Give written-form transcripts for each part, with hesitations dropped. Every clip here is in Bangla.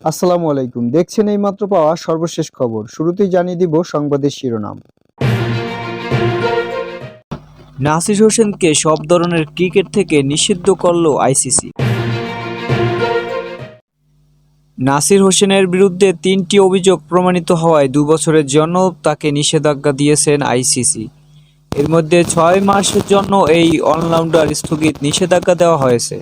আসসালামু আলাইকুম। দেখছেন এইমাত্র পাওয়া সর্বশেষ খবর। শুরুতেই জানিয়ে দিব সংবাদের শিরোনাম। নাসির হোসেনকে সব ধরনের ক্রিকেট থেকে নিষিদ্ধ করল আইসিসি। নাসির হোসেনের বিরুদ্ধে ৩টি অভিযোগ প্রমাণিত হওয়ায় ২ বছরের জন্য তাকে নিষেধাজ্ঞা দিয়েছেন আইসিসি। এর মধ্যে ৬ মাসের জন্য এই অলরাউন্ডার স্থগিত নিষেধাজ্ঞা দেওয়া হয়েছে।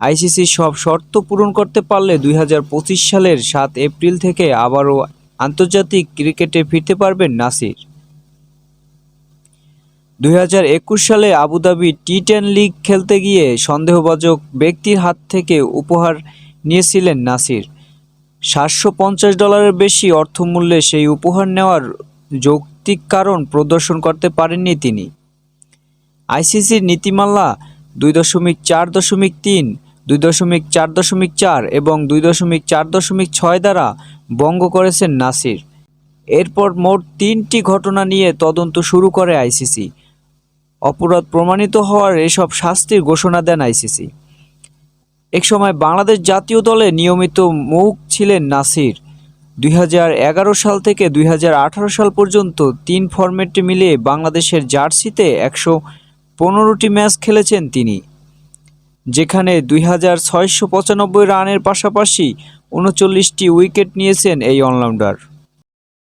আইসিসি সব শর্ত পূরণ করতে পারলে ২০২৫ সালের ৭ এপ্রিল থেকে আবারও আন্তর্জাতিক ক্রিকেটে ফিরতে পারবেন নাসির। ২০২১ সালে আবুধাবি টি10 লিগ খেলতে গিয়ে সন্দেহভাজন ব্যক্তির হাত থেকে উপহার নিয়েছিলেন নাসির। $৭৫০ বেশি অর্থমূল্যে সেই উপহার নেওয়ার যৌক্তিক কারণ প্রদর্শন করতে পারেননি তিনি। আইসিসির নীতিমালা ২.৪.৩, ২.৪.৪ এবং ২.৪.৬ দ্বারা ভঙ্গ করেছেন নাসির। এরপর মোট ৩টি ঘটনা নিয়ে তদন্ত শুরু করে আইসিসি। অপরাধ প্রমাণিত হওয়ার এসব শাস্তির ঘোষণা দেন আইসিসি। একসময় বাংলাদেশ জাতীয় দলে নিয়মিত মুখ ছিলেন নাসির। ২০১১ সাল থেকে ২০১৮ সাল পর্যন্ত ৩ ফরম্যাটে মিলিয়ে বাংলাদেশের জার্সিতে ১১৫টি ম্যাচ খেলেছেন তিনি, যেখানে ২৬৯৫ রানের পাশাপাশি ৩৯টি উইকেট নিয়েছেন এই অলরাউন্ডার।